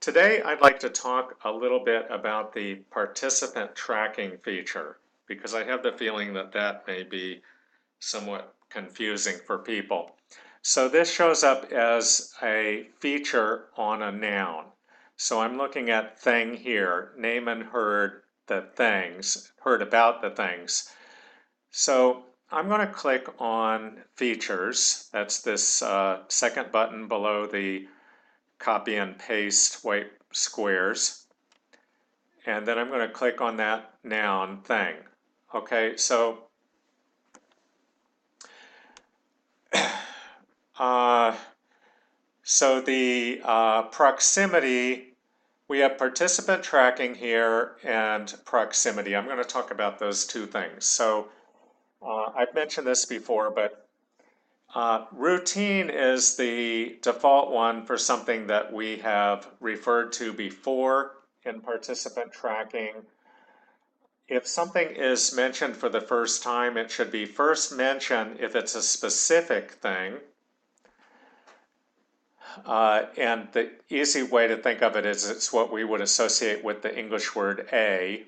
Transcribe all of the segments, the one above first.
Today, I'd like to talk a little bit about the participant tracking feature because I have the feeling that that may be somewhat confusing for people. So this shows up as a feature on a noun. So I'm looking at thing here. Naaman heard the things, heard about the things. So I'm going to click on features. That's this second button below the copy and paste white squares. And then I'm going to click on that noun thing. Okay, so the proximity, we have participant tracking here and proximity. I'm going to talk about those two things. So I've mentioned this before, but routine is the default one for something that we have referred to before in participant tracking. If something is mentioned for the first time, it should be first mentioned if it's a specific thing. And the easy way to think of it is it's what we would associate with the English word a.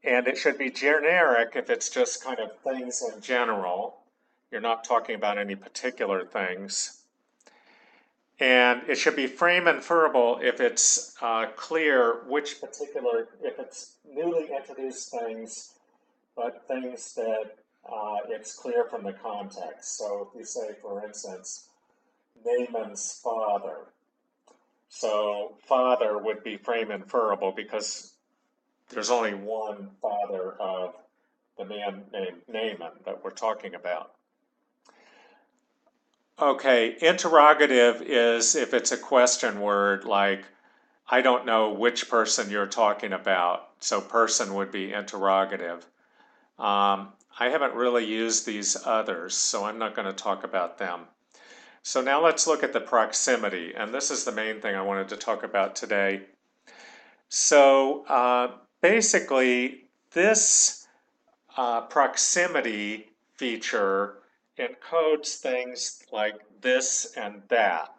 And it should be generic if it's just kind of things in general. You're not talking about any particular things. And it should be frame inferable if it's clear which particular, if it's newly introduced things, but things that it's clear from the context. So if you say, for instance, Naaman's father. So father would be frame inferable because there's only one father of the man named Naaman that we're talking about. Okay, interrogative is if it's a question word like, I don't know which person you're talking about. So person would be interrogative. I haven't really used these others, so I'm not going to talk about them. So now let's look at the proximity, and this is the main thing I wanted to talk about today. So basically, this proximity feature encodes things like this and that.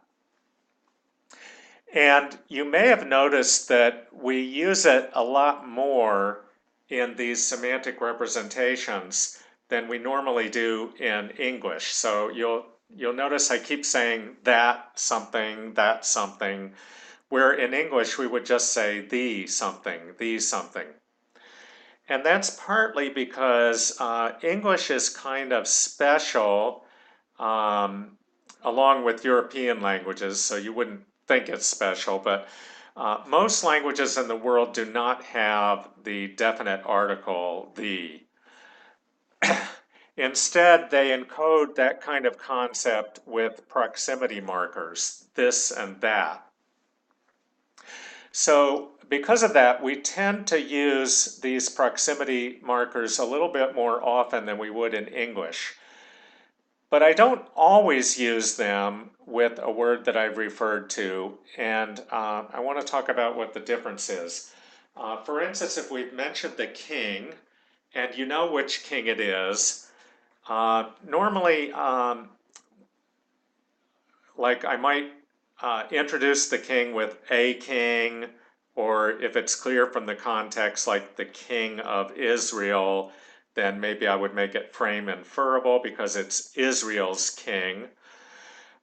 And you may have noticed that we use it a lot more in these semantic representations than we normally do in English. So you'll notice I keep saying that something, where in English we would just say the something, the something. And that's partly because English is kind of special along with European languages, so you wouldn't think it's special, but most languages in the world do not have the definite article, the. Instead, they encode that kind of concept with proximity markers, this and that. So because of that, we tend to use these proximity markers a little bit more often than we would in English. But I don't always use them with a word that I've referred to, and I want to talk about what the difference is. For instance, if we've mentioned the king, and you know which king it is, normally, like I might introduce the king with a king, or if it's clear from the context, like the king of Israel, then maybe I would make it frame inferable because it's Israel's king.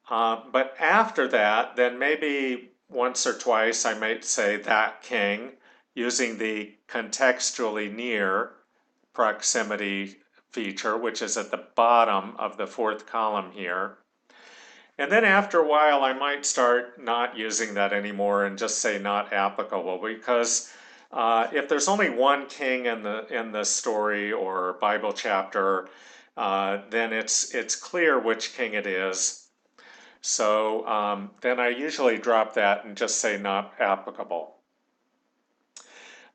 But after that, then maybe once or twice I might say that king using the contextually near proximity feature, which is at the bottom of the fourth column here. And then after a while, I might start not using that anymore and just say not applicable because if there's only one king in the story or Bible chapter, then it's clear which king it is. So then I usually drop that and just say not applicable.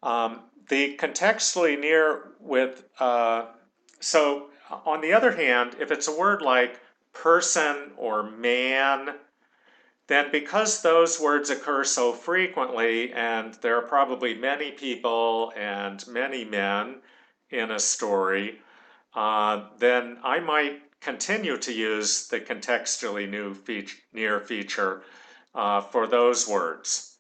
The contextually near with, so on the other hand, if it's a word like person or man, then because those words occur so frequently, and there are probably many people and many men in a story, then I might continue to use the contextually near feature for those words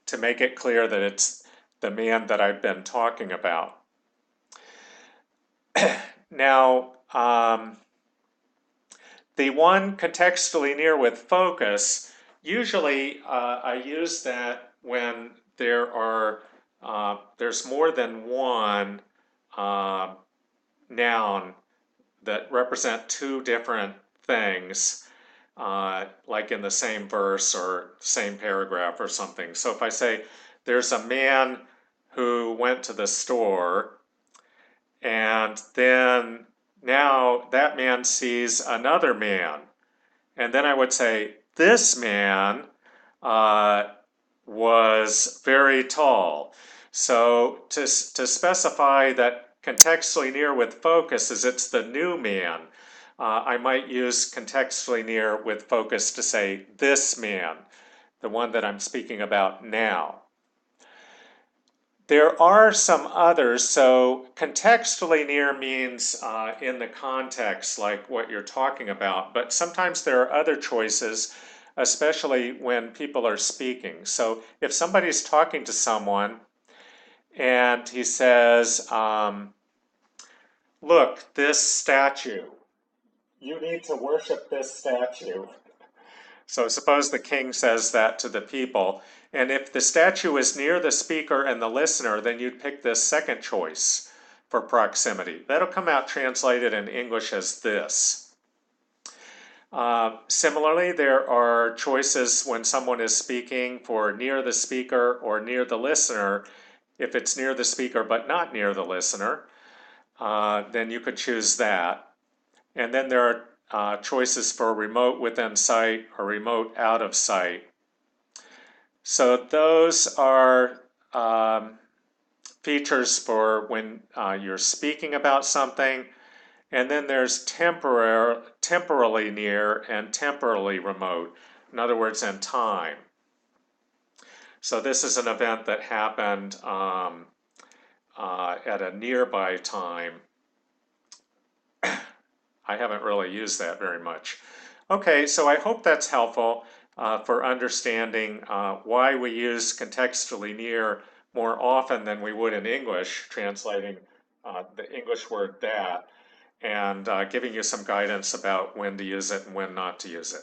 to make it clear that it's the man that I've been talking about. Now, the one contextually near with focus, usually I use that when there's more than one noun that represent two different things, like in the same verse or same paragraph or something. So if I say, there's a man who went to the store, and then now that man sees another man. And then I would say, this man was very tall. So to specify that contextually near with focus is it's the new man, I might use contextually near with focus to say this man, the one that I'm speaking about now. There are some others, so contextually near means in the context, like what you're talking about, but sometimes there are other choices, especially when people are speaking. So if somebody's talking to someone and he says, look, this statue, you need to worship this statue. So suppose the king says that to the people, and if the statue is near the speaker and the listener, then you'd pick this second choice for proximity. That'll come out translated in English as this. Similarly, there are choices when someone is speaking for near the speaker or near the listener. If it's near the speaker but not near the listener, then you could choose that. And then there are choices for remote within sight or remote out of sight. So those are features for when you're speaking about something. And then there's temporally near and temporally remote. In other words, in time. So this is an event that happened at a nearby time. I haven't really used that very much. Okay, so I hope that's helpful for understanding why we use contextually near more often than we would in English, translating the English word that, and giving you some guidance about when to use it and when not to use it.